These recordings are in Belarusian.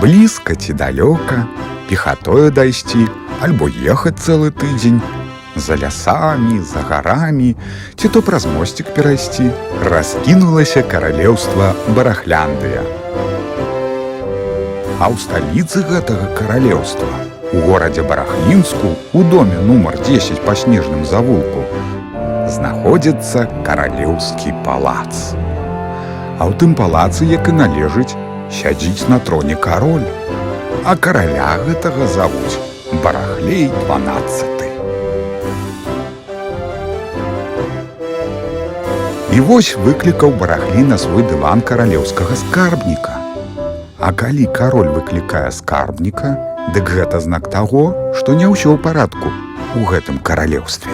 Блізка ці далёка, пехатою дайсці, альбо ехаць цэлы тыдзень, за лясамі, за гарамі, ці то праз мосцік перайсці, раскінулася каралеўства Барахляндыя. А ў сталіцы гэтага каралеўства, у горадзе Барахлінску, у доме нумар 10 па снежным завулку, знаходзіцца каралеўскі палац. А ў тым палацы, як і належыць, сядзіць на троне кароль, а караля гэтага завуць Барахлей 12. І вось выклікаў Барахлей на свой дыван каралеўскага скарбніка. А калі кароль выклікае скарбніка, дык гэта знак таго, што не ўсё ў парадку у гэтым каралеўстве.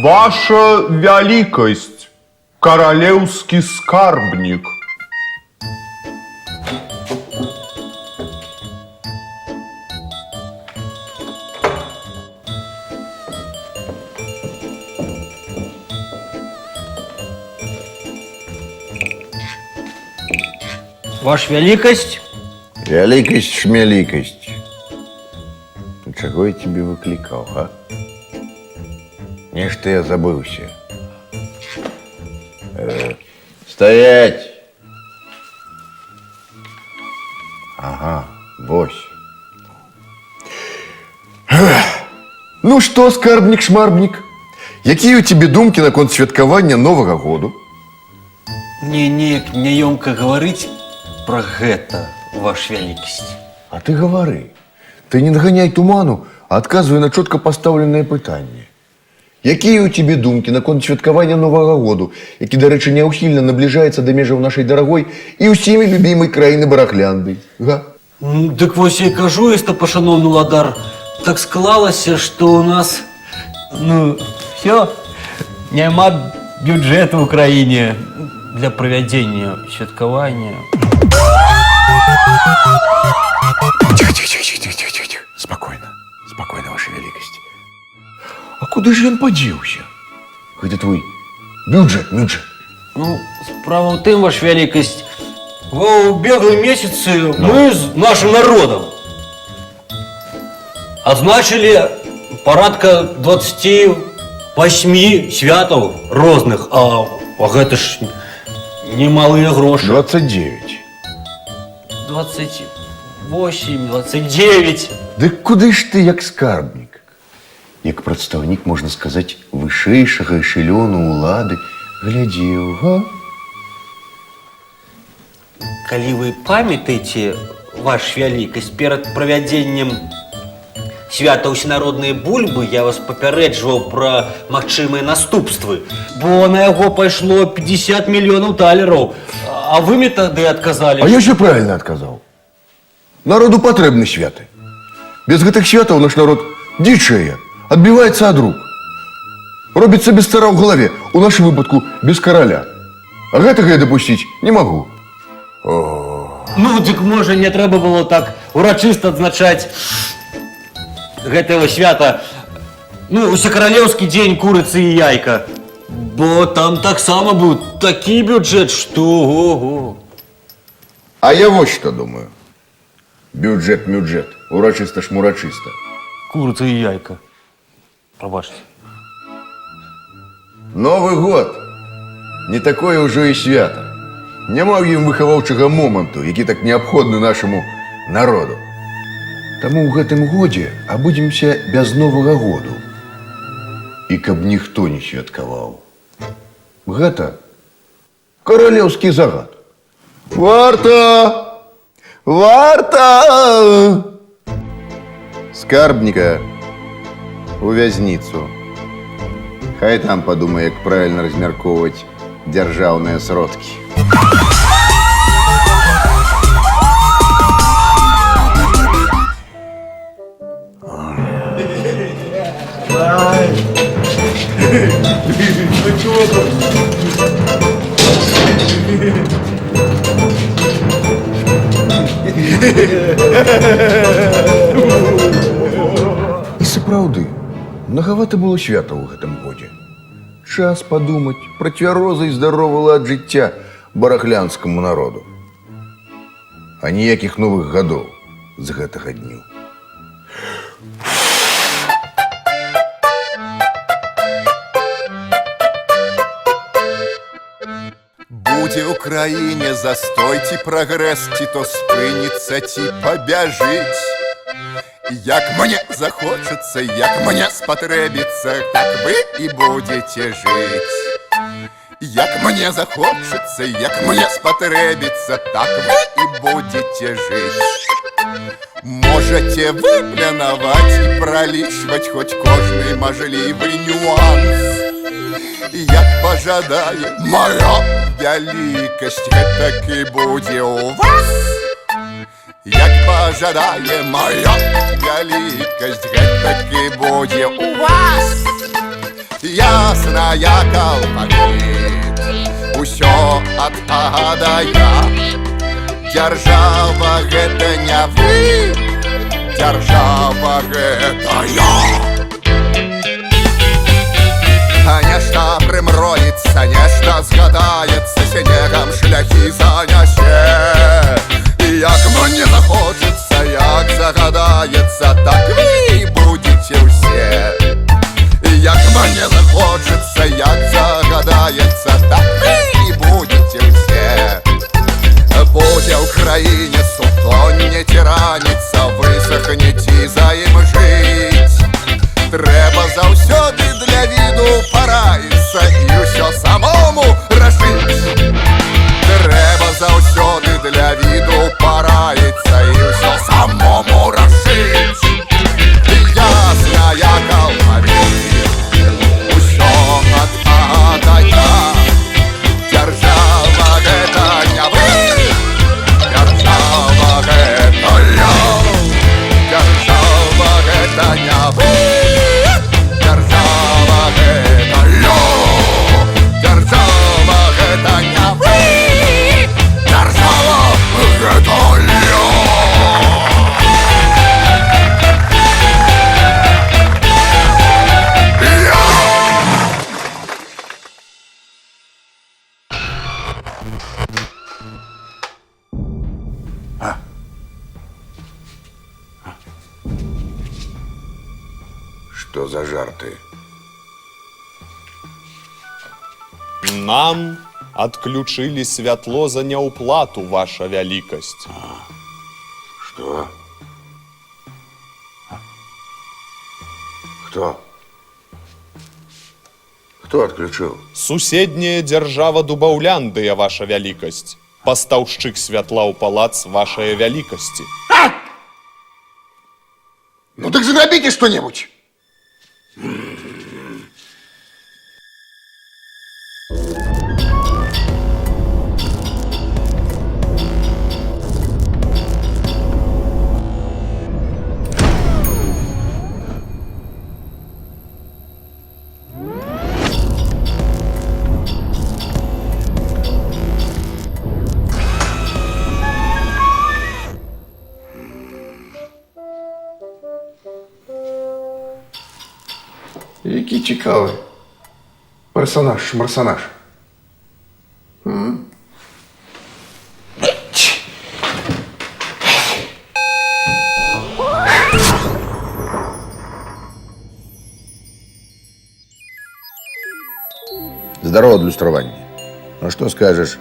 Ваша вялікасць, каралеўскі скарбнік. Ваша вялікасць? Вялікасць, шмялікасць. Чаго я тебе выклікаў, а? Нешта я забыўся. Стоять! Ага, вось. Ну што, скарбнік-шмарбнік? Якія ў тебе думкі наконт святкавання Новага году? Мне неяк няёмка гаварыць пра гэта, ваша вялікасць. А ты гавары. Ты не наганяй туману, а адказвай на чётка пастаўленае пытанне. Якія ў тебе думкі наконт святкавання Новага году, які, дарэчы, няўхільна набліжаецца да межаў нашай дарагой і ўсімі любімай краіны Барахлянды? Га? Дык вось я і кажу, пашаноўны уладар, так склалася, што ў нас, всё, няма бюджэту ў краіне для правядзення святкавання. Тихо. Спокойно, ваша вялікасць. А куды ж ён падзеўся? Гэта твой бюджэт. Справа ў тым, ваша вялікасць, у беглым месяцы мы з нашым народам адзначылі парадка 28 святаў розных, а гэта ж немалыя грошы. 29. 28, 29. Дык куды ж ты як скарбнік? Як прадстаўнік, можна сказаць, вышэйшага эшэлёну ўлады глядзеў, га? Калі вы памятаеце, ваша вялікасць, перад правядзеннем свята ўсенароднай бульбы я вас папярэджваў пра магчымыя наступствы, бо на яго пайшло 50 мільёнаў талераў, а вы мне тады адказалі... А я ўсё правільна адказаў. Народу патрэбны святы. Без гэтых святаў наш народ дзічэе, адбіваецца ад рук. Робіцца без цара ў галаве, у нашым выпадку без караля. А гэтага я дапусціць не магу. Дык можа не трэба было так урачыста адзначаць гэтага свята, усекаралеўскі дзень курыцы і яйка, бо там таксама быў такі бюджэт, што ого-го. А я вось што думаю. Бюджэт, урачыста-шмурачыста. Курыца і яйка. Прабачце. Новы год не такое ўжо і свята. Няма ў ім выхаваўчага моманту, які так неабходны нашаму народу. Таму ў гэтым годзе абудзімся без Новага году. І каб ніхто не святкаваў. Гэта каралеўскі загад. Варта! Скарбніка у вязніцу. Хай там падумае, як правільна размяркоўваць дзяржаўныя сродкі. І сапраўды, многавата было свята ў гэтым годзе. Час падумаць пра цвярозы і здаровы лад жыцця барахлянскаму народу. а ніякіх новых гадоў з гэтага дню. Будзе ў краіне застой ці прагрэс, ці то спыніцца, ці пабяжыць. Як мне захочацца, як мне спатрэбіцца, так вы і будзеце жыць. Як мне захочацца, як мне спатрэбіцца, так вы і будзеце жыць. Можаце вы планаваць і пралічваць хоць кожны мажлівы нюанс. Як пажадае моя вялікасць, гэтак і будзе ў вас. Як пажадае моя вялікасць, гэтак і будзе ў вас. Ясна, як алфавіт, усё ад А да Я. Дзяржава гэта не вы, дзяржава гэта я. А нешта прымроіцца, нешта згадаецца, снегам шляхі занясе. І як мне захочацца, як загадаецца, так вы і будзеце ўсе. І як мне захочацца, як загадаецца, так вы і будзеце ўсе. Будзе ў краіне сутонне ці раніца, высахнеце за ім жыць. Трэба заўсёды для віду параіцца і ўсё самому рашыць. Трэба заўсёды для віду параіцца і ўсё самому рашыць. Ясна, як алфавіт, усё ад А да Я. Дзяржава гэта не вы, дзяржава гэта я. Дзяржава гэта не вы, дзяржава гэта я. Дзяржава гэта не вы, дзяржава гэта я. Што за жарты? Нам адключылі святло за няўплату, ваша вялікасць. Што? Хто? Хто адключыў? Суседняя дзяржава Дубаўляндыя, ваша вялікасць. Пастаўшчык святла ў палац вашае вялікасці. Ну так зрабіце што-небудзь. Який цікавий персонаж. Здорово, адлюстраванне. Ну што скажаш?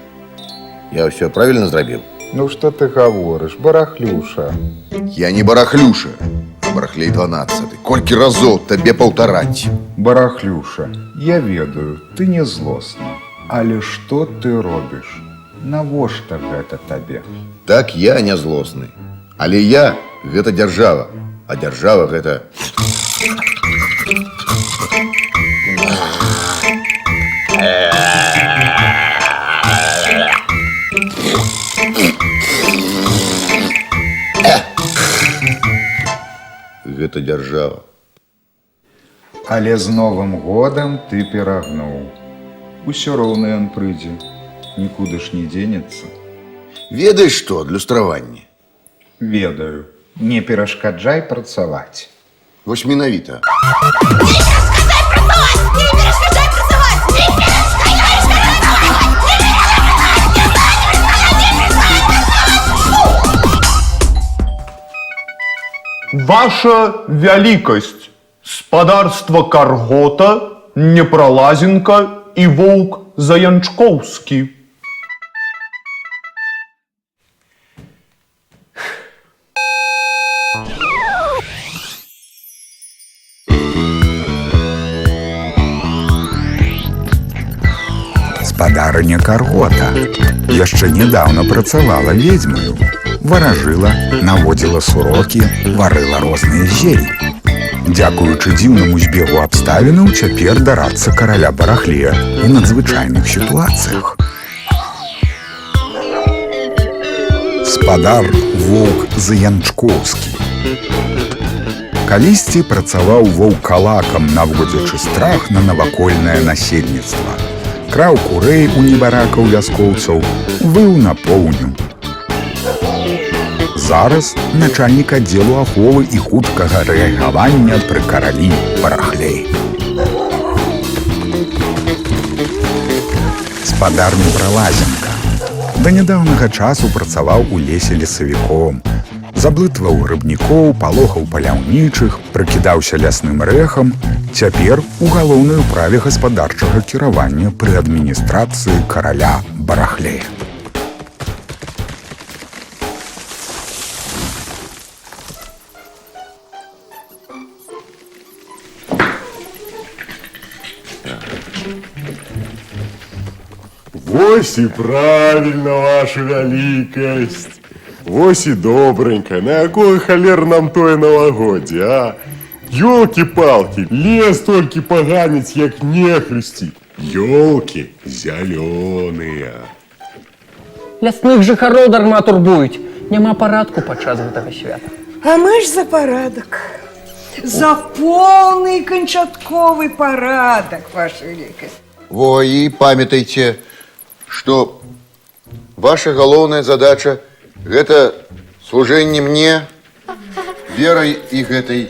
Я ўсё правільна зрабіў? Ну что ты говоришь, барахлюша? Я не барахлюша, а барахлей 12. Колькі разоў табе паўтараць? Барахлюша, я ведаю, ты не злосны. Але што ты робіш? Навошта гэта табе? Так, я не злосны. Але я – гэта дзяржава. А дзяржава – гэта... Гэта дзяржава. Але з Новым годам ты перагнуў. Усё роўна ён прыйдзе. Нікуды ж не дзенецца. Ведаеш што, адлюстраванне? Ведаю. Не перашкаджай працаваць. Вось менавіта. Ваша вялікасць, спадарства Каргота, Непролазенка і воўк Заянчкоўскі. Спадарыня Каргота яшчэ нядаўна працавала ведзьмаю, варажыла, наводзіла сурокі, варыла розныя зелі. Дзякуючы дзіўнаму збегу абставінаў цяпер дарацца караля Барахлея у надзвычайных сітуацыях. Спадар воўк Заянчкоўскі. Калісьці працаваў воўкалакам, наводзячы страх на навакольнае насельніцтва. Краў курэй у небаракаў вяскоўцаў, выў на поўню. Зараз начальнік аддзелу аховы і хуткага рэагавання пры каралі Барахлеі. Спадар Непролазенка. Да нядаўнага часу працаваў у лесе лесавіком. Заблытваў грыбнікоў, палохаў паляўнічых, прыкідаўся лясным рэхам. Цяпер у галоўнай управе гаспадарчага кіравання пры адміністрацыі караля Барахлея. Вось і правильно, ваша вялікасць. Вось і добренька. На якое халер нам тое навагоддзе, а? Ёлкі-палкі, лес толькі паганіць, як нехрысці. Ёлкі зялёныя. Лясных жыхароў дарма турбуюць. Няма парадку падчас гэтага свята. А мы ж за парадак. За полный канчатковый парадак, ваша великость. Во, и памятайте, что ваша галоўная задача – это служение мне, верой и гэтай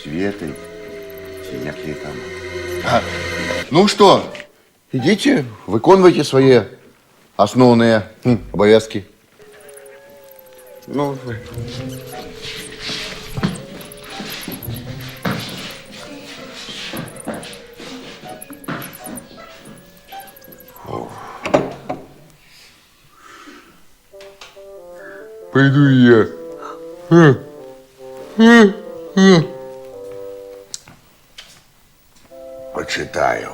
Светой. Як ей там. Ну что, идите, выконывайте свои основные обовязки. Ну, Пойду я. Почитаю.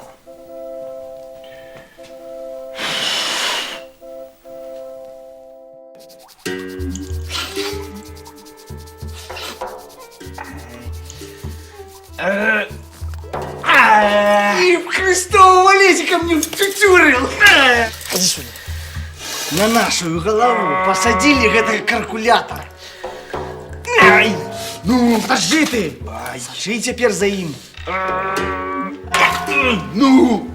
И в Христового лесика мне втютюрил. Иди сюда. На нашу голову посадили этот калькулятор. Ай, ну, подожди ты. Саши теперь за им. Ну,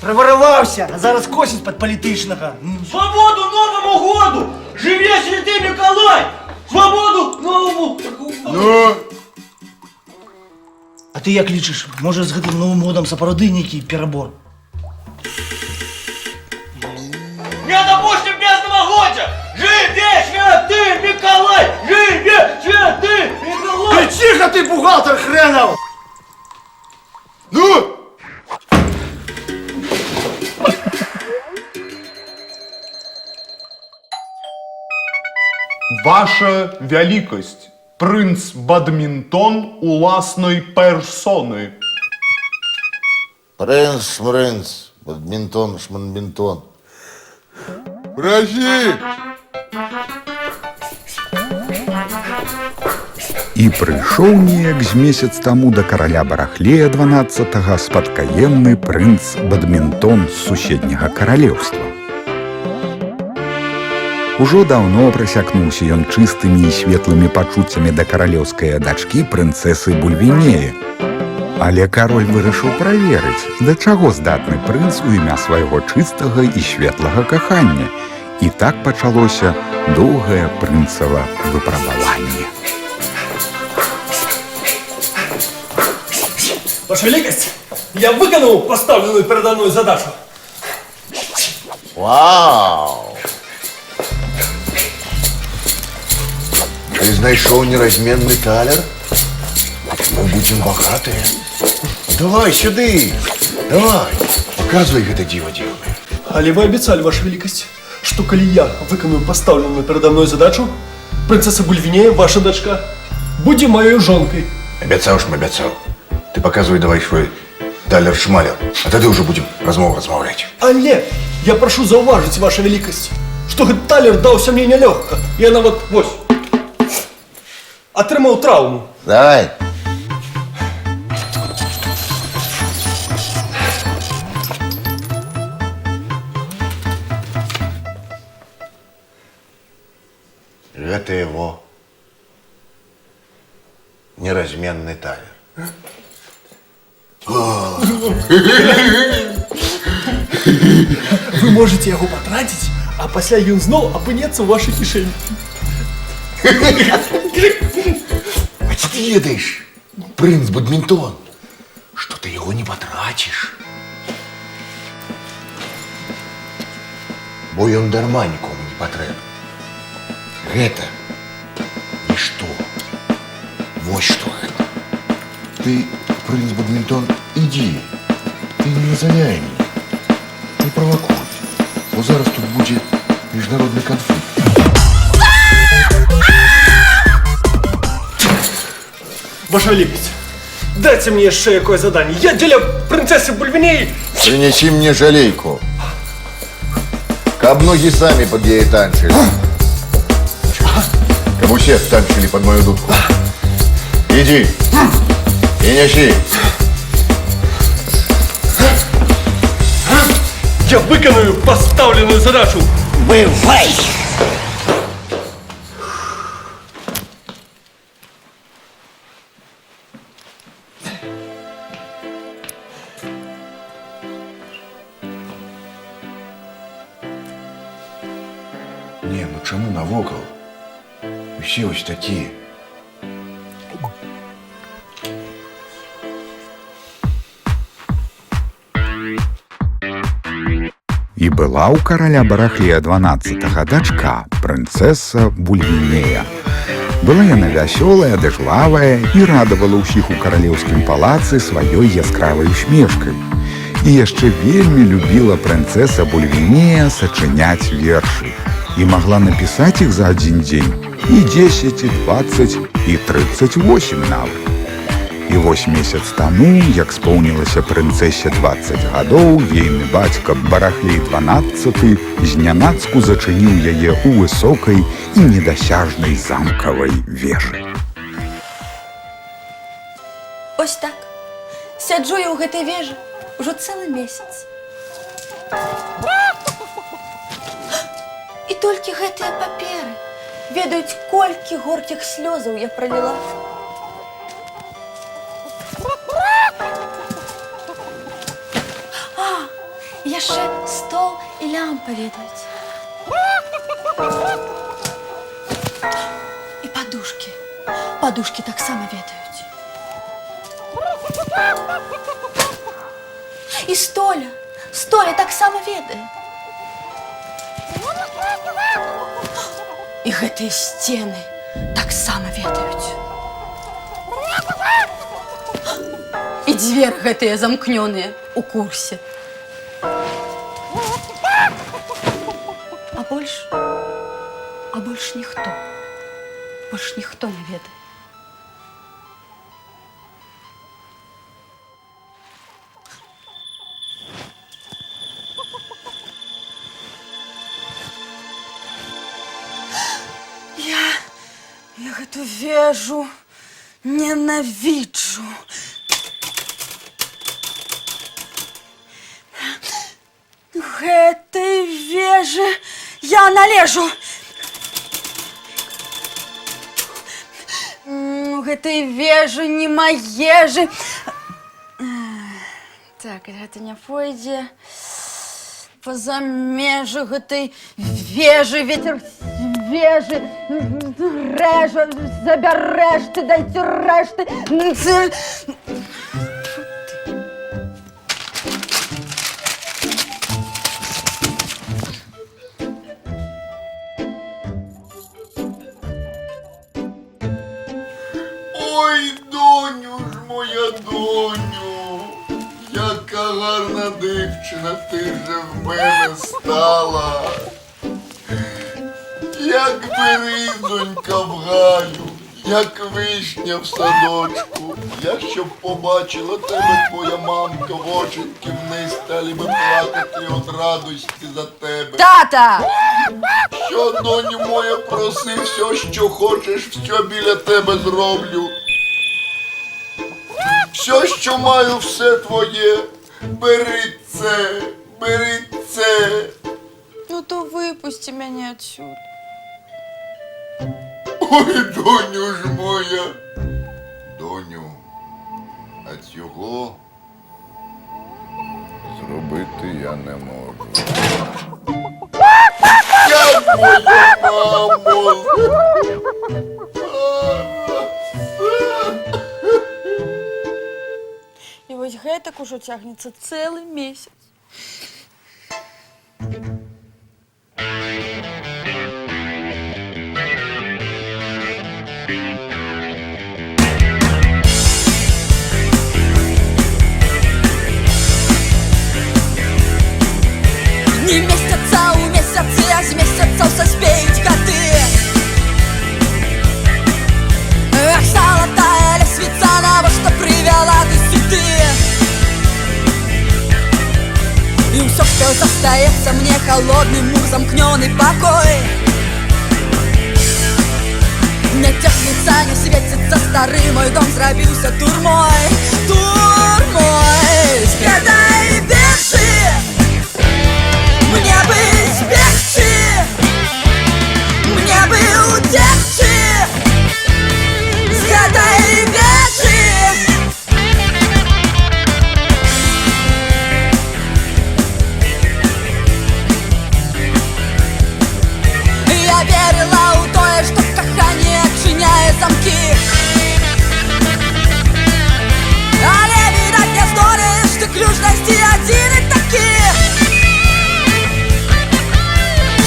проворовался, а зараз косить под політичного. Свободу новому году! Живи, святий Миколай! Свободу новому году! Ну? А ты як лічиш, може з гэтым новым годом сапраўды нейкі перабор? Не допустим без новогодия! Живи, святый Миколай! Живи, святый Миколай! Ты тихо ты, бухгалтер хренов! Ну! Ваша вялікасць, прынц Бадмінтон уласнай персоны. Прынц, бадмінтон, шманбінтон. Проси! І прыйшоў неяк з месяц таму да караля Барахлея 12-га спадкаемны прынц Бадмінтон з суседняга каралеўства. Ужо даўно прасякнуўся ён чыстымі і светлымі пачуццямі да каралеўскай дачкі прынцэсы Бульвінеі. Але кароль вырашыў праверыць, да чаго здатны прынц у імя свайго чыстага і светлага кахання. І так пачалося доўгае прынцава выпрабаванне. Ваша великость, я выполнил поставленную передо мной задачу. Вау! Ты знайшоў неразменны талер? Мы будем богатые. Давай сюды. Давай. Показывай гэта диво дивное. Але вы обещали, Ваша Великость, что коли я выконую поставленную передо мной задачу, принцесса Бульвинея, ваша дочка, будет моей жонкой. Обяцаў ж, обяцаў. Ты показывай давай свой талер-шмалер, а тады уже будем размову размаўляць. Але я прошу зауважить, Ваша Великость, что этот талер дался мне нелегко. Я на вот, вось, отрымал травму. Давай. Это его неразменный талер. Вы можете его потратить, а после ён зноў апынецца ў вашай кішэні. А ці ты ведаеш, принц Бадминтон, что ты его не потратишь? Бо ён дарма нікому не патрэбен. Гэта нішто. Вось што гэта. Ты, принц Бадминтон, иди. Ты не назовяй меня. Не провокуй. Бо зараз тут будет международный конфликт. Ваша Великость, дайте мне еще какое задание. Я для принцессы Бульвинеи... Принеси мне жалейку. Каб ноги сами под ей танчили. Каб усе танчили под мою дудку. Иди и неси. Я выконую поставленную задачу. Бывай! Не, ну чому навокал? Усі ось такі. І была ў караля Барахлея 12-го дачка, прынцэса Бульвінея. Была яна вясёлая, дажлавая і радавала ўсіх у каралеўскім палацы сваёй яскравай усмешкай. І яшчэ вельмі любіла прынцэса Бульвінея сачыняць вершы. І магла напісаць іх за адзін дзень і 10, і 20, і 38 нават. І вось месяц таму, як споўнілася прынцэсе 20 гадоў, ейны бацька Барахлей 12 знянацку зачыніў яе ў высокай і недасяжнай замкавай вежы. Ось так. Сяджу я ў гэтай вежы ўжо цэлы месяц. І толькі гэтыя паперы ведаюць, колькі горкіх слёзаў я проліла. А, яшчэ стол і лямпа ведаюць. І падушкі. Падушкі таксама ведаюць. І столя таксама ведае. І гэтыя сцены таксама ведаюць. І дзвер гэтыя замкнёныя ў курсе. А больш ніхто. Больш ніхто не ведае. Я гэту вежу ненавіджу. Гэтай вежы я належу. Гэтай вежы не маежы. Так, гэта не пойдзе. Па-за межы гэтай вежы, ветер вежы, рэжа, забярэш ты, дайце рэшты. моя доню, яка гарна дівчина ти же в мене стала. Як берізонька в гаю, як вишня в садочку. Я щоб побачила тебе, твоя мамка, в оченьки вниз стали би плакати від радості за тебе. Тата! Що, доню моя, проси, все, що хочеш, все біля тебе зроблю. Все, що маю, все твоє. Бери це, бери це. Ну то випусти мене отсюда. Ой, доню ж моя. Доню, а цього зробити я не можу. Як моя мамо! І ось гэтак ужо цягнецца цэлы месяц. Не месяца у месяцы, а з месяцаў саспеюць гады. Эх, золотая лесвица, навошта привяла ты сюды? И усё, что застаецца мне холодным замкнёный покой. Не цягнецца, не светится стары мой дом, зрабіўся турмой, турмой. Згадай, бежы, мне бы збегчы, мне бы уцекчы. Згадай, бежы. Я верила у тое, што каханне адчыняе замкі. Але, відаць, не здолееш ты ключ знайсці адзін і такі,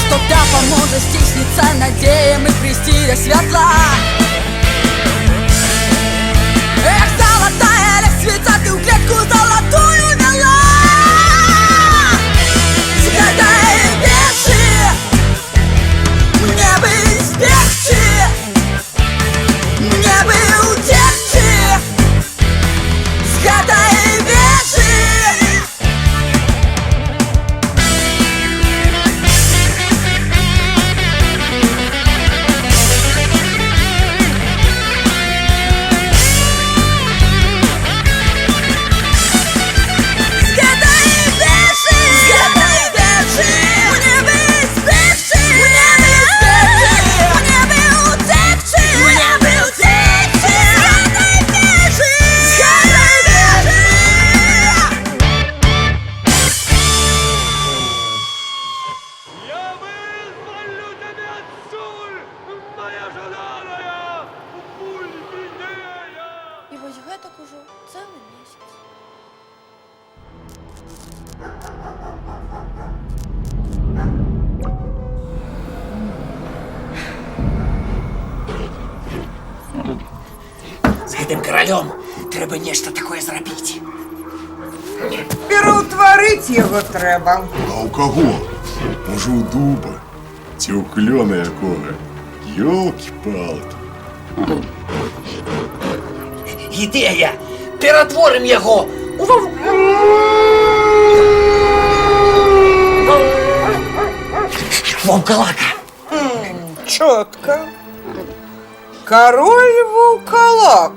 што дапаможа сціснецца надзеям і прыйсці да святла. Эх, золотая лесвица, ты ў клетку золотую вела. Згадай, бежы, мне бы збегчы, мне бы уцекчы. Згадай, бежы. І вось гэтак ужо цэлы месяц. З гэтым каралём трэба нешта такое зрабіць. Пераўтварыць яго трэба. А у кого? Може, у дуба? Ці у клёна якога? Ёлкі-палкі. Ідэя! Ператворым яго у ваўкалака. Чётко. Король ваўкалак.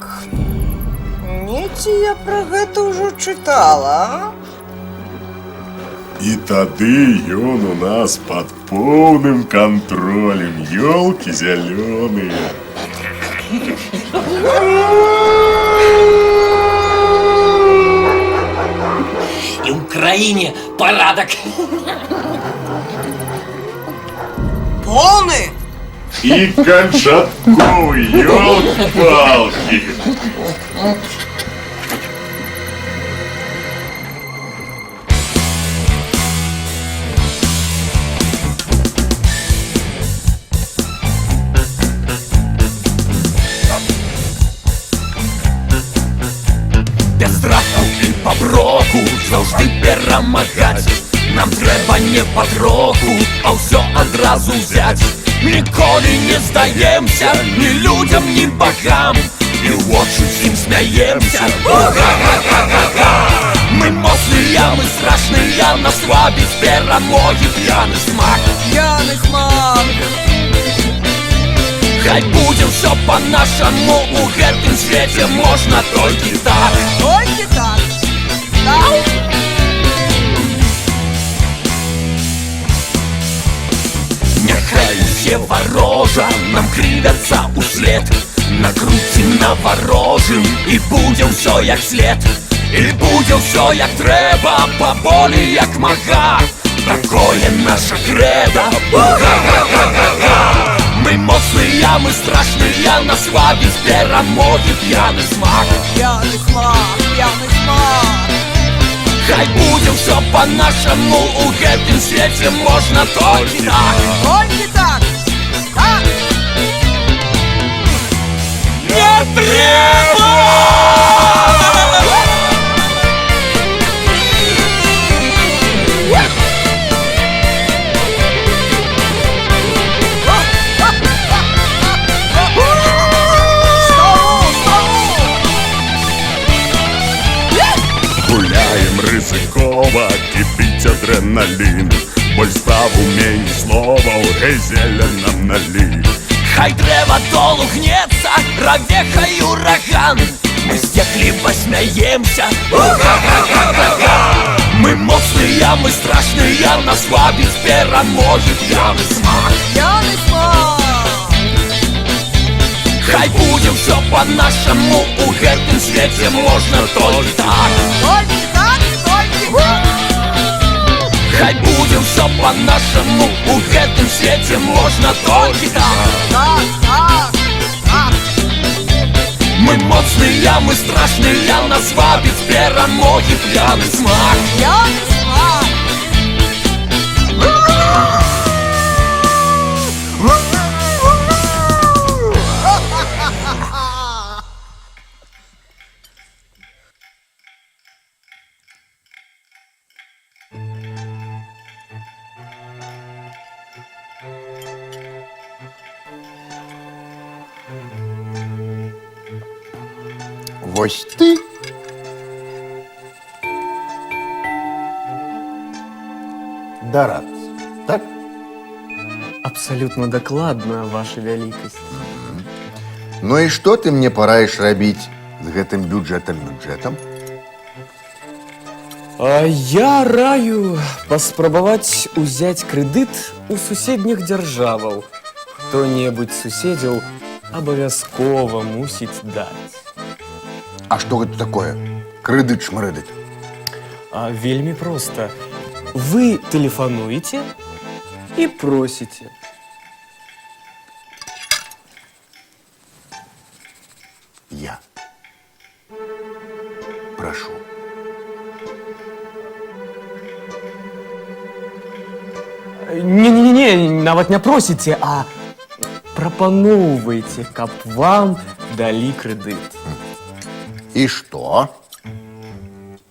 Недзе я пра гэта ўжо чытала. І тады ён у нас пад поўным кантролем. Ёлкі зялёныя. І ў краіне парадак. Полны? І канчатковы, ёлкі-палкі. перамагаць. Нам трэба не патроху, а ўсё адразу ўзяць. Ніколі не здаемся ні людзям, ні богам, і ў вочы ім смяемся. Мы моцныя, мы страшныя, нас слабіць перамогі п'яны смак. П'яны смак. Хай будзе ўсё па-нашаму, у гэтым свеце можна толькі так. Толькі так. Так. Няхай усе варожа нам крывяцца услед, накруцім на варожым, і будзе ўсё як след. І будзе ўсё як трэба, паволі як мага. Такое наша крэда. Мы моцныя, мы страшныя, нас слабіць перамогі п'яны смак. П'яны смак, п'яны смак. Хай будзе ўсё па-нашаму, у гэтым свеце можна толькі так. Толькі так. Так. Не трэба! Гуляем рызыкова, кипить адреналин. Боль справ умень слова, гейзеля нам налей. Хай дрэва долу гнецца, равеха і ураган. Мы здзекліва смяемся. Мы моцныя, мы страшныя, нас слабіць перамогі п'яны смак. П'яны смак. Хай будзе ўсё па-нашаму, у гэтым свеце можна толькі так. Толькі так, толькі так. Хай будзе ўсё па-нашаму, у гэтым свеце можна толькі так. Так, так, так. Мы моцныя, мы страшныя, нас вабіць перамогі п'яны смак. П'яны смак. Вось ты дорадца, так? Абсолютно докладна, ваша вялікасць. Ну і што ты мне параіш рабіць з гэтым бюджэтам? А я раю паспрабаваць узяць крэдыт у суседніх дзяржаваў. Хто-небудзь з суседзяў абавязкова мусіць даць. А што гэта такое? Крэдыт-шмрэдыт? А вельмі проста. Вы тэлефануеце і просіце. Я прашу. Не, нават не просіце, а прапаноўвайце, каб вам далі крэдыт. І што?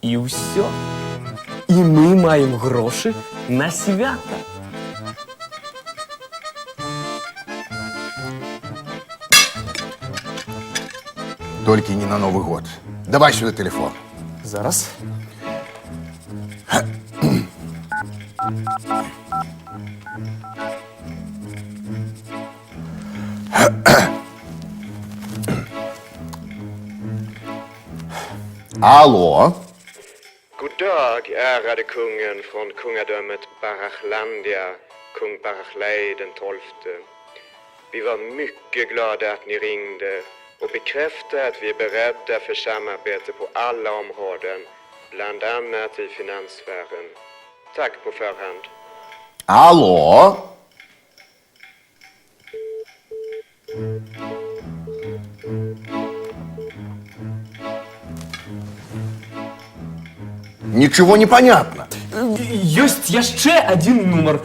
І ўсё. І мы маем грошы на свята. Толькі не на Новы год. Давай сюда телефон. Зараз. Allo? God dag, ärade kungen från kungadömet Barachlandia, kung Barachlej den 12. Vi var mycket glada att ni ringde och bekräftar att vi är beredda för samarbete på alla områden, bland annat i finanssfären. Tack på förhand. Allo? Ничего не понятно. Ёсць яшчэ один нумар.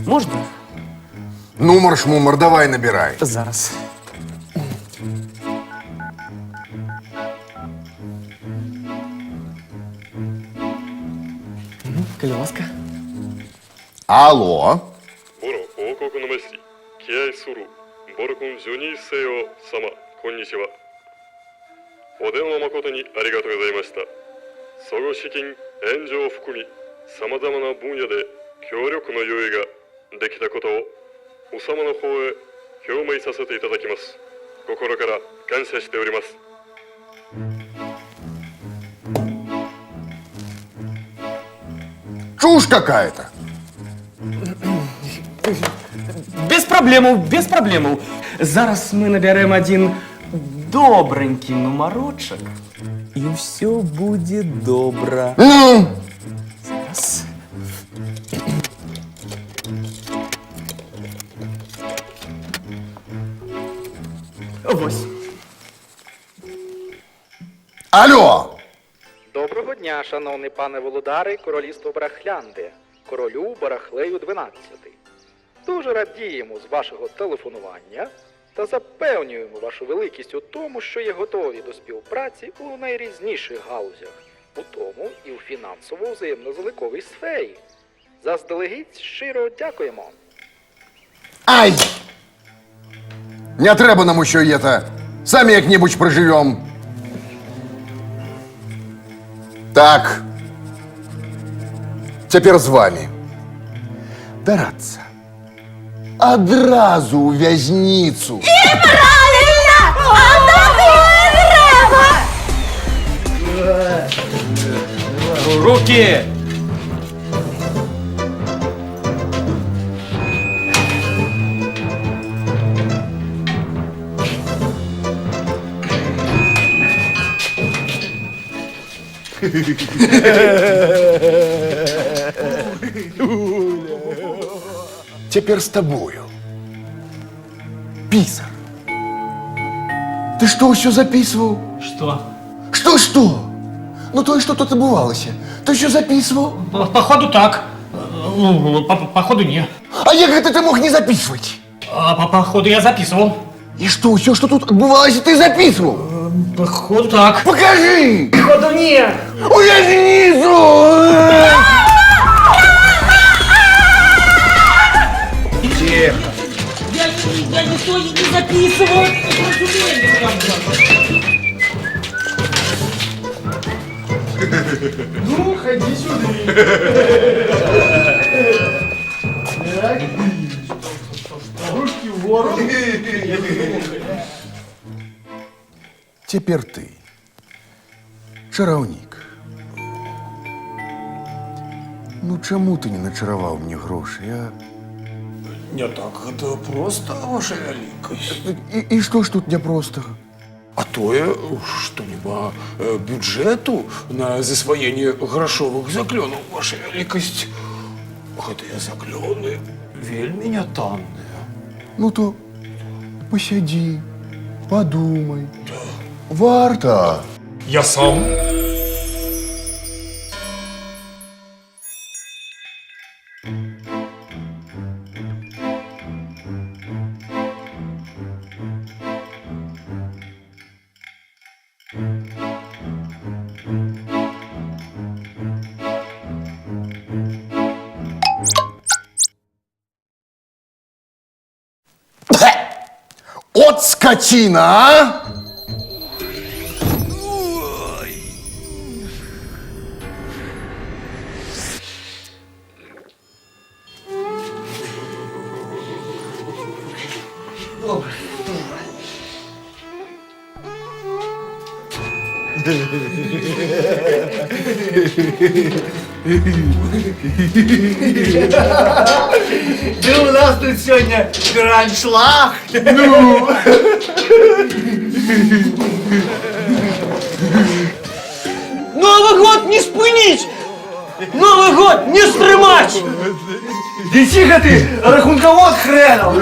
Можна? Нумар-шмумар, давай набирай. Зараз. коли ласка. Алло. ボロ王国の召し気合するボルコンジョニーセヨ様こんにちは。お電話誠にありがとうございました。そご資金援助を含みさまざまな分野で協力の用意ができたことをお様の方へ表明させていただきます。心から感謝しております。 Чушь какая-то. Без проблемов, без проблемов. Зараз ми наберемо один добренький номерочок. І все буде добре. Ну, Зараз. Ось. алло. Доброго дня, шановний пане Володари, королівство Барахлянди, королю Барахлею 12. Дуже радіємо з вашого телефонування та запевнюємо вашу великість у тому, що є готові до співпраці у найрізніших галузях, у тому і у фінансово-взаємнозаликовій сфері. Заздалегідь щиро дякуємо. Ай! Не треба нам еще и это. Сами як-нибудь проживем. Так. Теперь з вами. Дараться. Одразу у в'язницю. Правильно! А так і треба! Руки! Теперь с тобою. Писар. Ты что, все записывал? Что? Что? Ну то и что тут отбывалось. Ты еще записывал? Походу так. Ну, походу не. А як это ты мог не записывать? Походу я записывал. И что, все, что тут отбывалось, ты записывал? Походу так. Покажи! Походу нет. У в'язницю! Я никто не записывал! Ну, ходи сюда. Ручки в ворот. Теперь ты. Чараўнік. Ну чаму ты не начараваў мне грошы, а? Не так, это просто, ваша великость. І што ж тут няпростага? А тое, што няма бюджэту на засваенне грашовых заклёнаў, ваша великость. Гэтыя заклёны вельмі нятанныя. Ну то посядзі, подумай. Варта. Я сам. От скотина, а! Да у нас тут сегодня граншлаг. Ну! Новый год не спынить! Новый год не стримать! Да тихо ты, рахунковод хренов!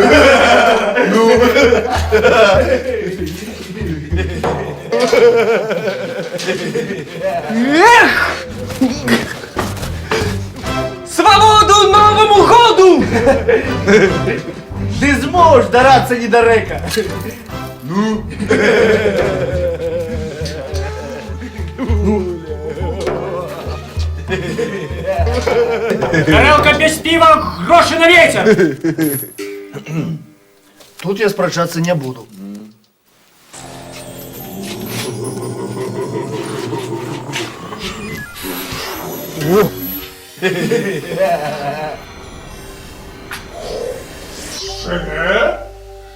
Эх! Свободу Новому году! Ты зможешь дараться недалека. Ну? Тарелка без пива, гроши на ветер! Тут я спрашиваться не буду.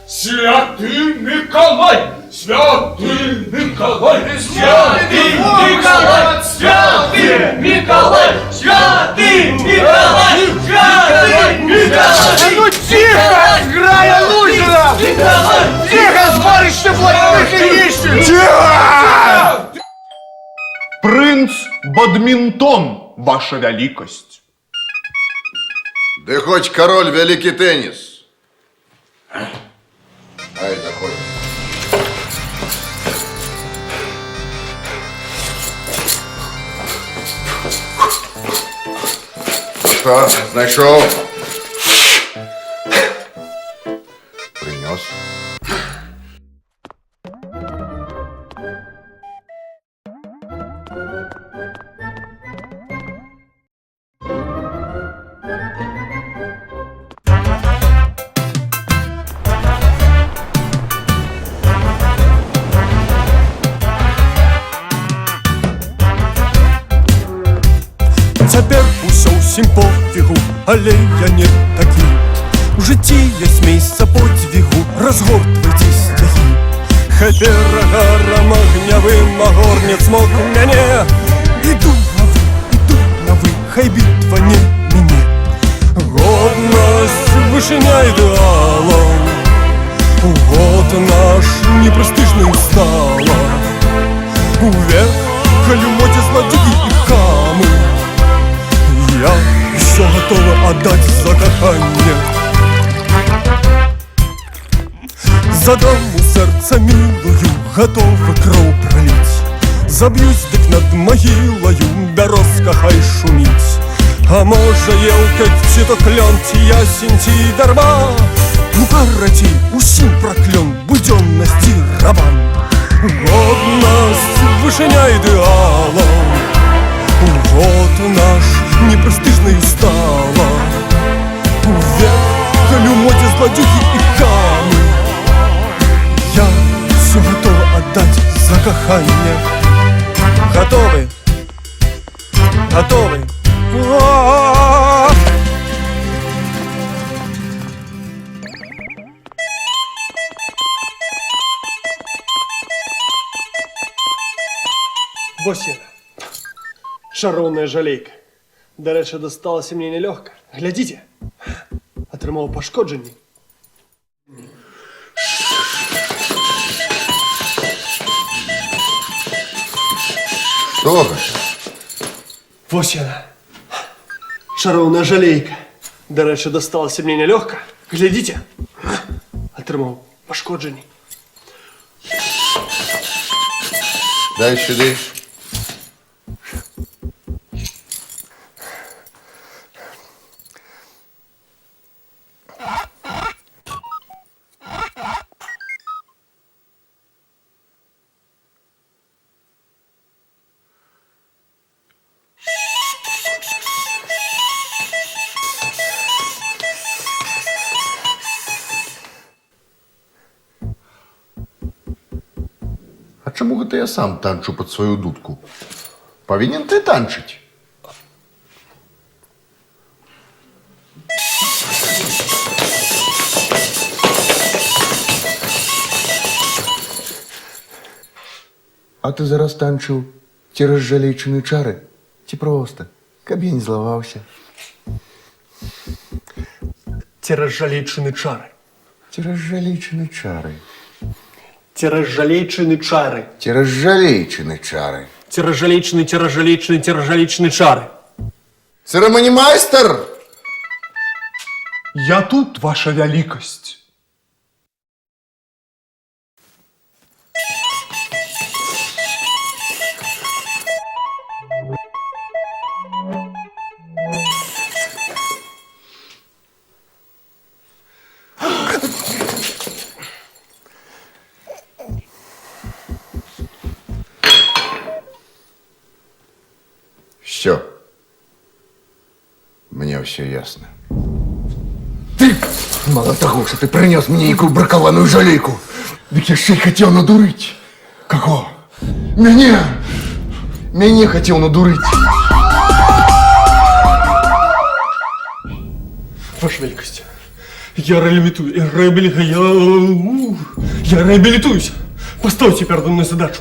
Святый Миколай! Святый Миколай! Святый Миколай! Святый Миколай! Святый Миколай! Святый Миколай! Ну тихо! Грая лужина! Тихо, сборище блатных и нищих! Тихо! Принц Бадминтон, ваша великость. Да хоть король великий теннис. Ай, заходь. Что, знайшов? Принес. Цяпер усё ўсім пофігу, але я не такі. У жыцці ёсць месца подзвігу, разгортвайце сцягі. Хай перагарам агнявым агорнец мог мяне. Іду на вы, хай бітва не мяне. Годнасць вышыня ідэалаў, год наш непрэстыжным стала. Уверх калюмоце злодзюгі і хамы. Я все готова отдать за коханье. За даму сердца милую готова кроў пролить. Заб'юсь дык над могилою, бярозка хай шуміць. А можа елкать ці то клён, ці ясень, ці дарма. Ну карацей, усім праклён будзённасці рабам. Годнасць вышыня ідэалаў, год наш непрестижною стала. Вверх калюмоте злодюги и хамы. Я все готова отдать за коханье. Готовы? Готовы? Вось яна, шароўная жалейка. До речі, досталася мені нелегко. Глядите, отримав пошкодження. Что же? Вось яна, шароўная жалейка. До речі, досталася мені нелегко. Глядите, отримав пошкодження. Дай сюди. А чому гэта я сам танчу під свою дудку? Повинен ти танчить. А ти зараз танчив ті розжалейчені чари? Ті просто, каб я не злавався. Ті розжалейчені чари. Ті розжалейчені чари. Ті розжалейчені чари. Ті розжалейчені чари. Ті розжалейчені чари. Церемонімайстер! Я тут, ваша великость. Все. все ясно. Ты, мало того, что ты принес мне якую бракованную жалейку, так яшчэ й хотел надурить. Кого? Меня! Меня хотел надурить. Ваша великость, я реабилитуюсь. Поставьте передо мной задачу.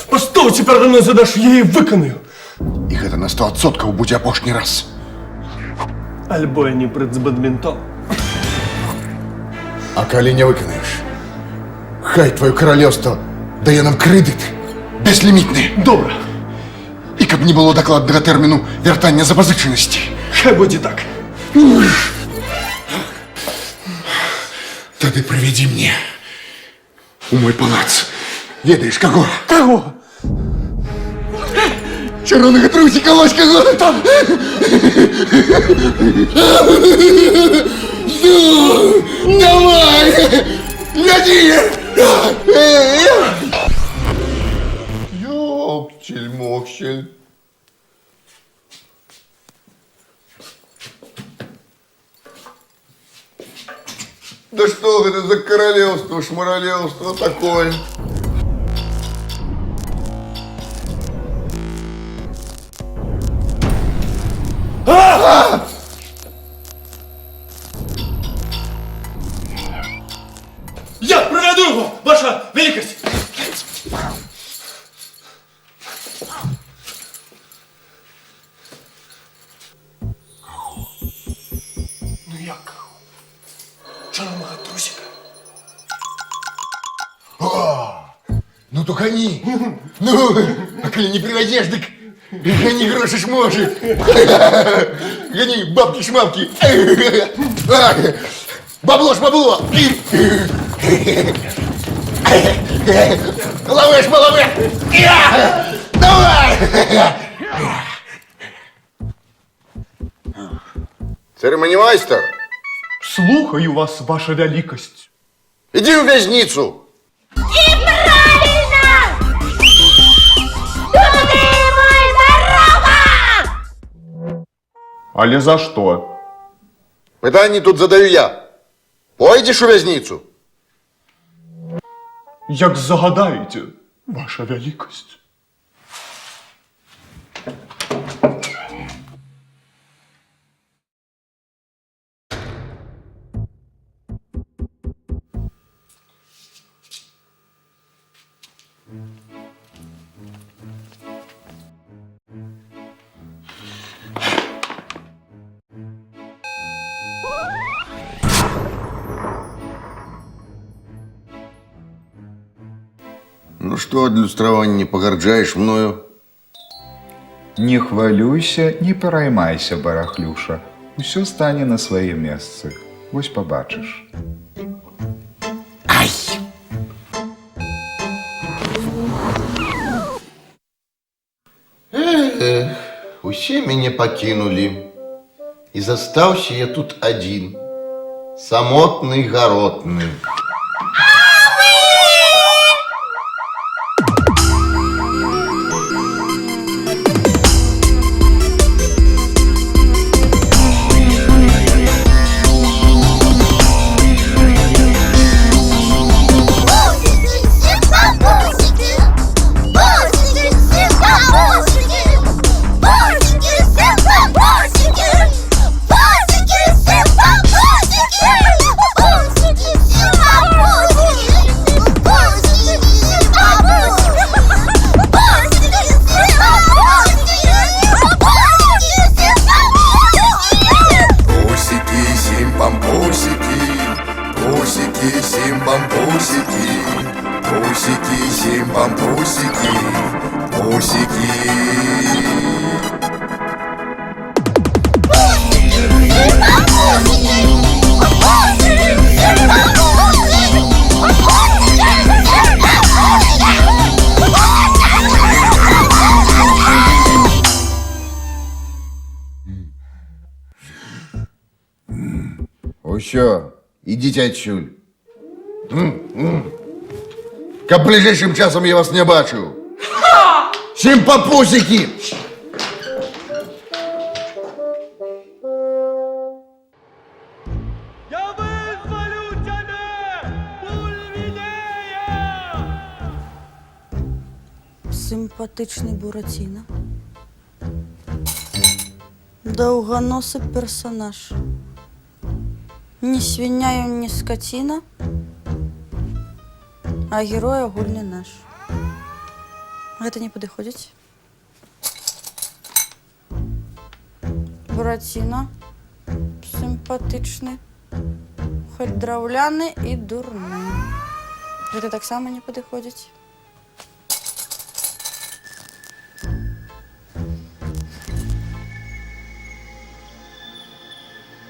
Поставьте передо мной задачу, я її виконую. І гэта на 100% будзе апошні раз. Альбо я не бадмінтон. А калі не выканаеш, хай твоё королевство дае нам крэдыт безлімітны. Добра. І каб не было дакладнага тэрміну вяртання запазычанасці. Хай будзе так. Тады прывядзі мне у мой палац. Ведаеш каго? Каго? Чырвонага трусіка лоськага! Там! Давай! Гляди! Ёпсель-моксель. Да что это за королевство, шмаролевство такое? Я проведу его, ваша великость! Ну як? Чорного трусика. Ну то гони! Ну, а коли не приводишь, так гони гроши ж можешь! Гони бабки-шмабки! Бабло ж бабло! Ловишь, маловы! Давай! Церемонимайстер, Слухаю вас, ваша великость. иди в вязницу! И правильно! Туды мой дорога! Але за что? Питання тут задаю я. Пойдеш у в'язницю? Як загадаєте, ваша великость. Ну что, адлюстраванне, не погарджаешь мною? Не хвалюйся, не пераймайся, барахлюша. Усё стане на свае месцы. Вось пабачыш. Ай! Усе мяне пакінулі. І застаўся я тут адзін. Самотны, гаротны. Усё, ідзіце адсюль. Каб бліжэйшым часам я вас не бачыў. Сімпапусікі! Симпатичний Буратіно. Довгоносий персонаж. Ні свиня, ні скотина, а герой огульний наш. Гэта не падыходзіць. Буратіно симпатичны, хоць драўляны і дурны. Гэта таксама не падыходзіць.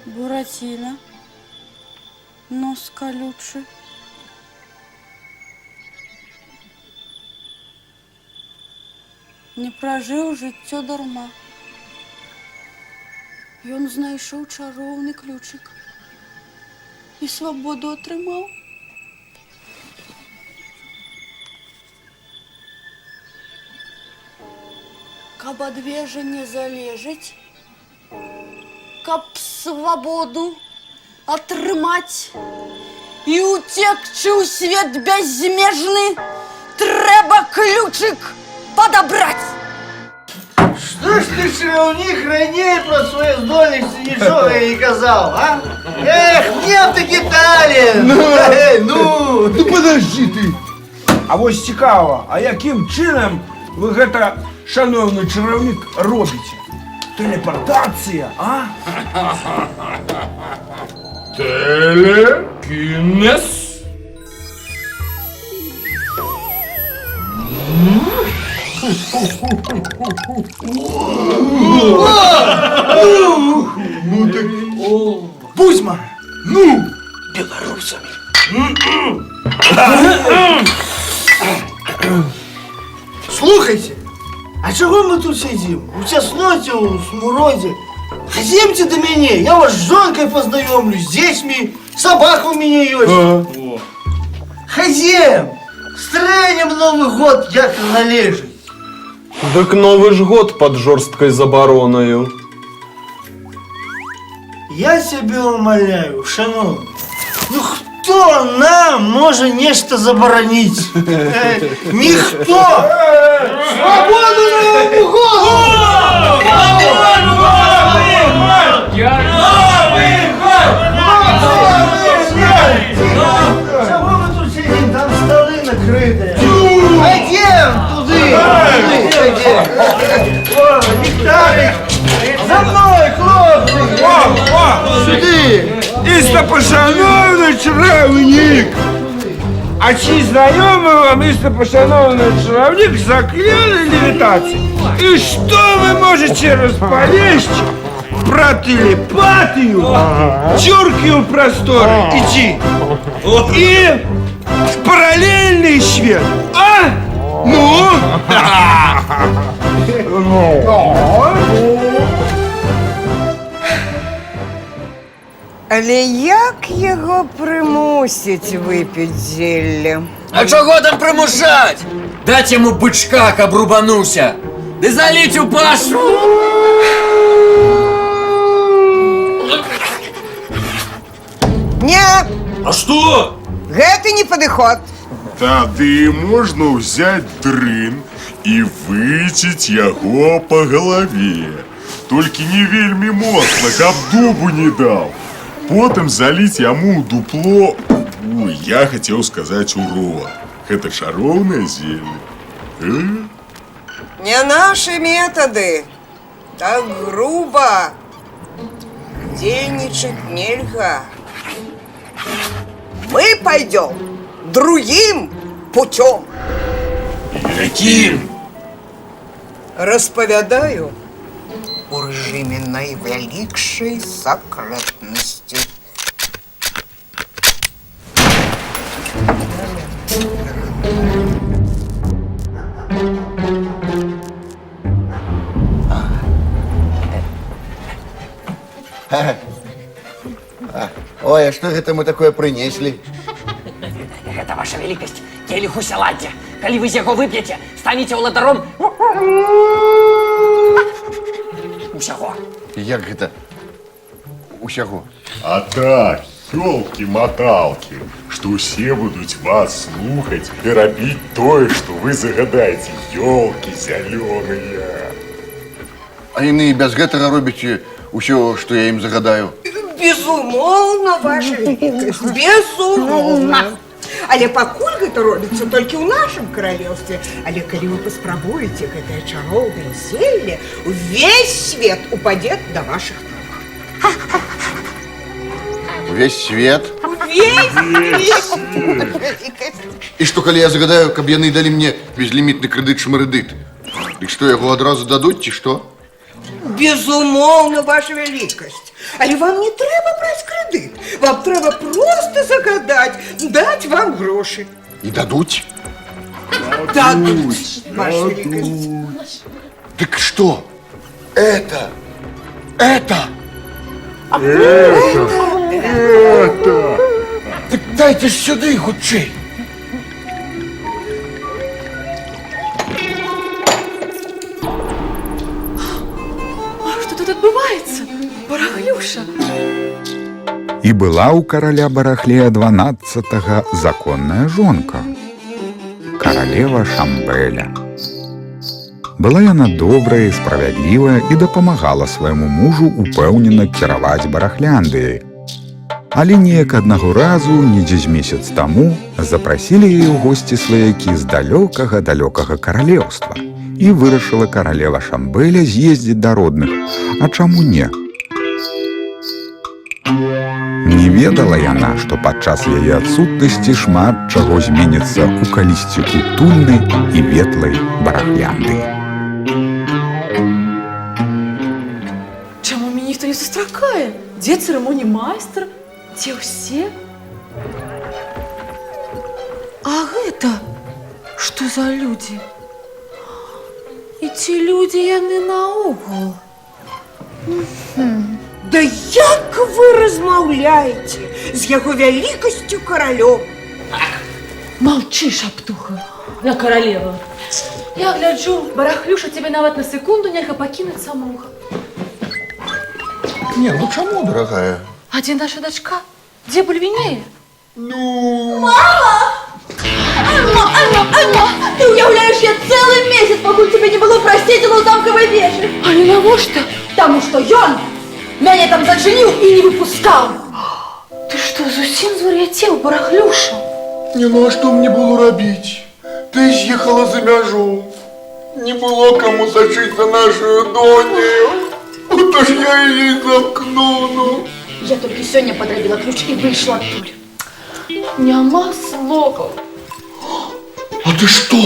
Буратіно, нос колючий. Не пражыў жыццё дарма. Ён знайшоў чароўны ключик і свабоду атрымаў. Каб ад вежы не залежыць, каб свабоду атрымаць і уцекчы ў свет бязмежны, трэба ключик подобрать. Что ж ты, чаровник, ранее про свои здольности ничего я не казал, а? Эх, мне таки талент! Ну подожди ты! А вось цікава, а яким чином ви гэта, шановний чаровник, робите? Телепортація, а? Телекинез? Ну так... Бузьма! Ну! Белорусами! Слухайте, а чего мы тут сидим? У чесноте, у смуроде. Ходимте до меня, я вас с жонкой познакомлю, с детьми, собака у меня есть. Ходим! Стрэнем Новый год, як належить. Дык новый ж год под жорсткой забароною. Я тебе умоляю, шановный, ну кто нам может нечто заборонить? Никто! Свободу Новому году! Чего мы тут сидим? Там столы накрытые. Пойдем туды! О, Виталик! За мной, хлопцы! Сюди! Істопошановний чаровник! А чи знайомий вам істопошановний чаровник заклятий левитации? И что вы можете располезть про телепатию, чурки у простора идти и в параллельный свет, а? Ну? Але як його примусять випити зілля? А чого там примушать? Дать йому бичка, каб рубануся. Да залить у пашу. Не, А что? гэта не падыход. Тады можна ўзяць дрын і выціць яго па галаве. Толькі не вельмі моцна, каб дубу не даў. Потым заліць яму ў дупло, я хацеў сказаць у рот. Гэта чароўнае зелле. Не наши методы. Так грубо. Денничать нельзя. Мы пойдем другим путем. Каким? Расповядаю у режиме наивеликшей секретности. Ой, а что это мы такое принесли? Гэта ваша великасць, келіх усяладдзя. Калі вы з яго вып'еце, станеце ўладаром усяго. Як гэта? Усяго. А так, Ёлкі-маталкі, што ўсе будуць вас слухаць і рабіць тое, што вы загадаеце, ёлкі зялёныя. А яны без гэтага робяць усё, што я ім загадаю. Безумоўна, ваша великость, безумоўна. Але пакуль гэта робіцца толькі ў нашым каралеўстве. Але калі вы паспрабуеце гэтае чароўнае зелле, увесь свет упадзе да вашых ног. Увесь свет? Весь! І што, калі я загадаю, каб яны далі мне безлімітны крэдыт шмарэдыт? Дык што, яго адразу дадуць, ці што? Безумоўна, ваша великость. Але вам не трэба браць крэдыт. Вам трэба проста загадаць, даць вам грошы. І дадуць? Дадуць, ваша великость. Дык што? Это! Так дайте ж сюди, хутчэй. Что тут отбывается? Барахлюша. І была ў караля Барахлея 12-го законная жонка, каралева Шамбэля. Была яна добрая і справядлівая і дапамагала свайму мужу упэўнена кіраваць Барахляндыяй. Але неяк аднаго разу, недзе з месяц таму, запрасілі яе ў госці сваякі з далёкага каралеўства. І вырашыла каралева Шамбэля з'ездзіць да родных. А чаму не? Не ведала яна, што падчас яе адсутнасці шмат чаго зменіцца ў калісьці утульнай і ветлай Барахлянды. Чаму мяне ніхто не сустракае? Дзе цырымоній майстар? Дзе ўсе? А гэта што за людзі? І ці людзі яны наогул? Да як вы размаўляеце з яго вялікасцю каралём? Молчи, шаптуха, я королева. Я гляджу, Барахлюша, тебе нават на секунду нельга пакінуць самога. Не, ну чаму, дорогая? А дзе наша дачка? Дзе Бульвінея? Ну... Мама! Алло! Ты уяўляеш, я цэлы месяц, пакуль тебе не было прасцедзела ў замкавай вежы. Але навошта? Таму што ён мяне там зачыніў і не выпускаў. Ты што, зусім звар'яцеў, Барахлюша? Не, ну а што мне было рабіць? Ты з'ехала за мяжу. Не было каму сачыць за нашу доню. То ж я її замкну, ну. Я толькі сёння падрабіла ключ і выйшла адтуль. Няма слова. А ты что?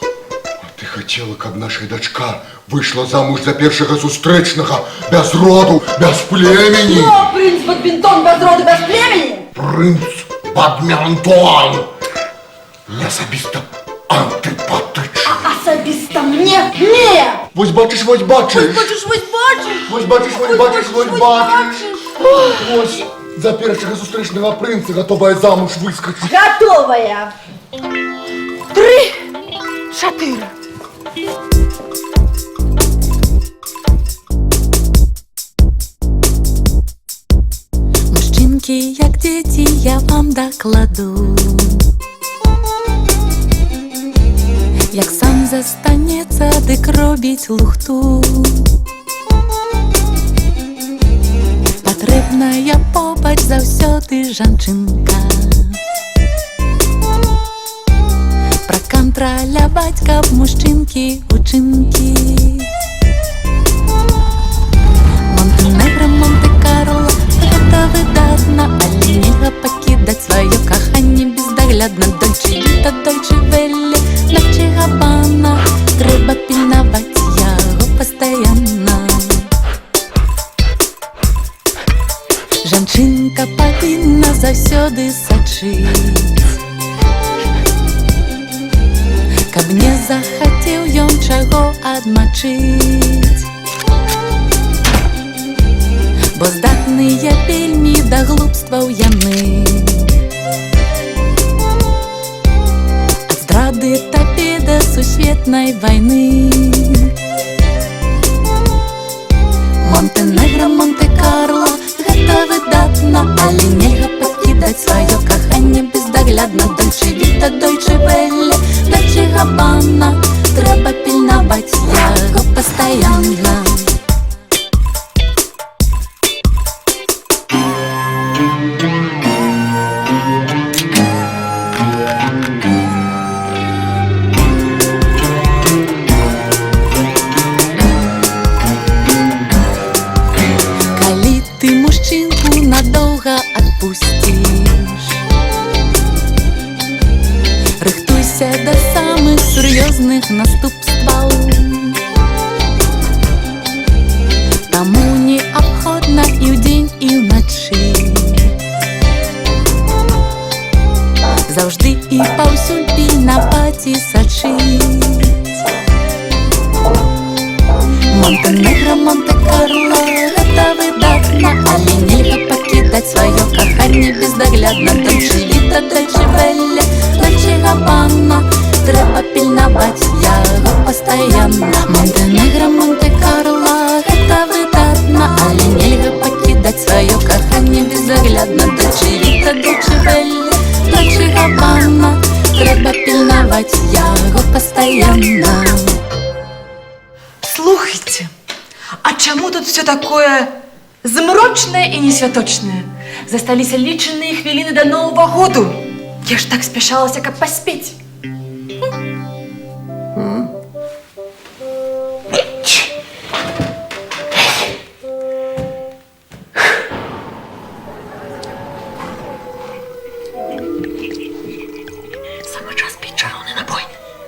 А ты хотела, каб наша дочка вышла замуж за першага сустрэчнага, без роду, без племени? О, принц Бадминтон без роду, без племени? Принц Бадминтон! Мне асабіста антипатычны. А асабіста мне не! Вось бачыш, вось бачыш! Вось бачыш, вось бачыш! Вось бачыш, вось бачыш, вось бачыш! Вось за першага сустрэчнага прынца готовая замуж выскочыць. Готовая! 3, 4. Мужчинки, як дети, я вам докладу. Як сам застанецца, дык робіць лухту. Патрэбная побач заўсёды жанчынка. Пракантраляваць, каб мужчынкі учынкі. Монтэнегра, Монте-Карло, гэта выдатна, але нельга пакідаць сваё каханне бездаглядна. Дольче Віта, Дольче Велле, Дольче Габбана, трэба пільнаваць яго пастаянна. Жанчынка павінна заўсёды сачыць, каб не захацеў ён чаго адмачыць. Бо здатныя вельмі да глупстваў яны. Ад здрады табе да сусветнай вайны. Монтэнегра, Монте-Карло, гэта выдатна, але нельга пакідаць сваё каханне бездаглядна. Дольче Віта, Дольче Велле, Дольче Габбана, трэба пільнаваць яго пастаянна. Калі ты мужчынку надоўга адпусціш, рыхтуйся да самых сур'ёзных наступстваў. Таму неабходна і ўдзень, і ўначы заўжды і паўсюль пільнаваць і сачыць. Монтэнегра, Монте-Карло, гэта выдатна, але нельга пакідаць сваё каханне бездаглядна. Дольче Віта, Дольче Велле, Дольче Габбана, трэба пільнаваць яго пастаянна. Монтэнегра, Монте-Карло, гэта выдатна, але нельга пакідаць сваё каханне бездаглядна. Дольче Віта, Дольче Велле, Дольче Габбана, трэба пільнаваць яго пастаянна. Слухайте, а чему тут все такое заморочное и несвяточное? Засталіся лічаныя хвіліны до Нового году. Я ж так спяшалася, каб паспець. Самый час пить чаровный напой,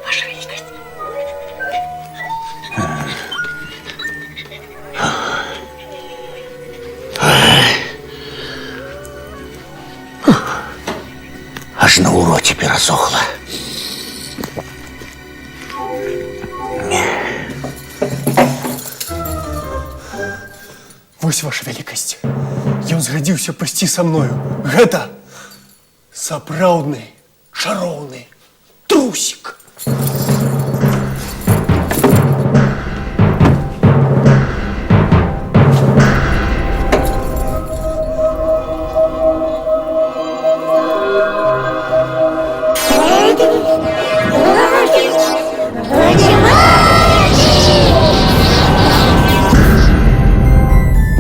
Ваша Великость. Аж на уроте пересохло. Вось, Ваша Великость, ён згадзіўся пайсці са мною. Гэта сапраўдны чароўны трусік.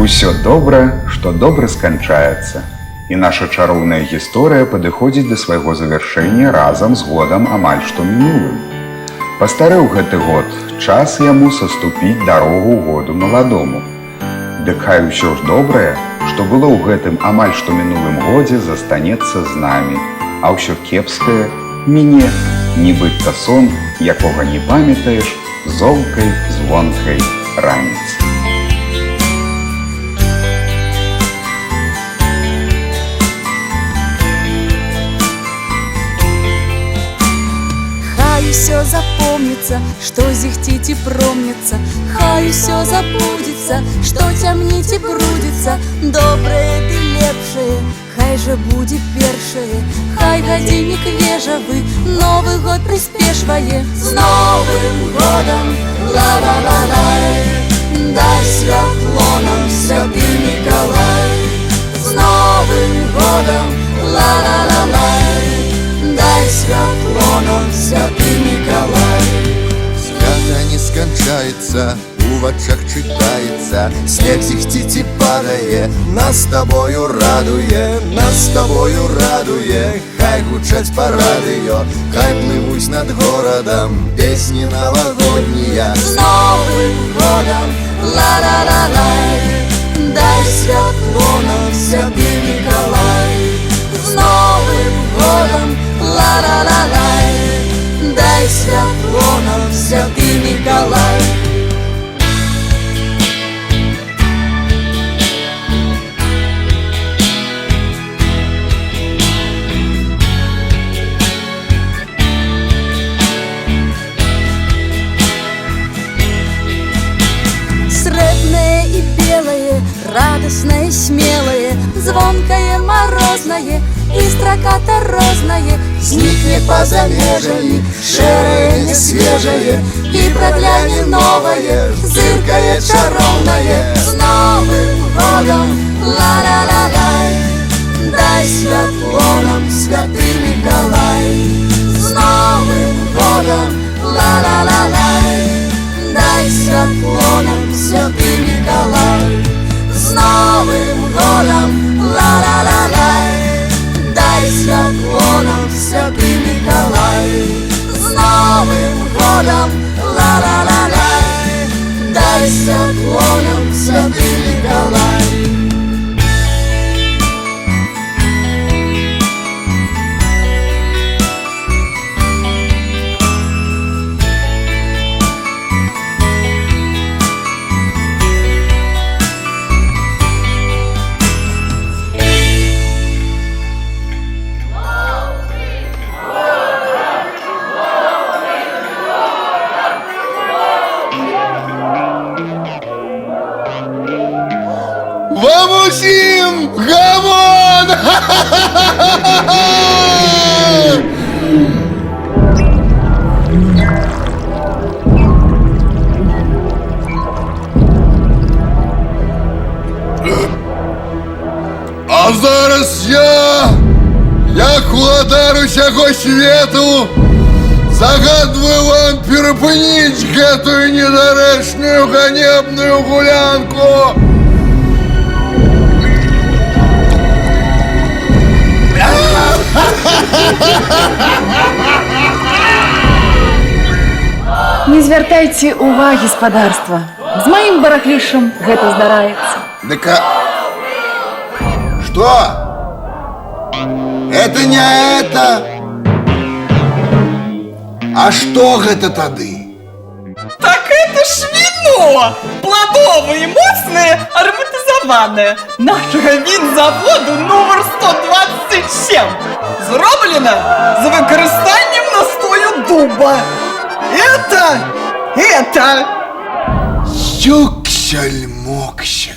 Усё добра, што добра сканчаецца. І наша чароўная гісторыя падыходзіць да свайго завяршэння разам з годам амаль што мінулым. Пастарэў гэты год, час яму саступіць дарогу году маладому. Дык хай усё ж добрае, што было ў гэтым амаль што мінулым годзе, застанецца з намі, а ўсё кепскае міне, нібыта сон, якога не памятаеш, золкай звонкай раніцы. Хай усё запомнится, што зіхціць і промнецца, хай усё забудзецца, што цямніць і брудзіцца. Добрае ды лепшае, хай жа будзе першае, хай гадзіннік вежавы Новы год прыспешвае. З Новым годам, ла-ла-ла-лай, дай святло нам, Святы Мікалай. З Новым годам, ла-ла-ла-лай, дай святло нам, Святы Мікалай. Свята не скончается, у вачах читается, снег зіхціць і падае, нас з тобою радуе, нас з тобою радуе. Хай гучаць па радыё, хай плывуць над горадам песні навагоднія. З Новым годам, ла-ла-ла-лай, дай святло нам, Святы Мікалай. З Новым годом, ла-ла-ла-лай, дай святло нам, Святы Мікалай. Срэбнае і белае, радостное, смелое, звонкое, морозное и строкато розное. Зникнет поза межами, шэрае, не свежее, и прогляне новое, зыркае чароўнае. С Новым годом, ла-ла-ла-лай, дай святло святлоном, святый Миколай. С Новым годом, ла-ла-ла-лай. Дай святлоном, святый Миколай. С Новым годом, ла-ла-ла-лай. Дай святлоном, святый Миколай. С Новым годом, ла-ла-ла-лай. Дай святлоном, святый Миколай. Вам усім гамон! А зараз я, як владар усяго свету, загадываю вам перепынить гэтую недарэчную ганебную гулянку. Не звяртайце увагі, спадарства. З маім барахлішам гэта здараецца. Так что? Это не это. А что гэта тады? Так это ж вино! Плодовое, моцное, ароматизованное. Нашего винзаводу номер 127. Зроблено за використанням настою дуба. Это... Юксель-моксель.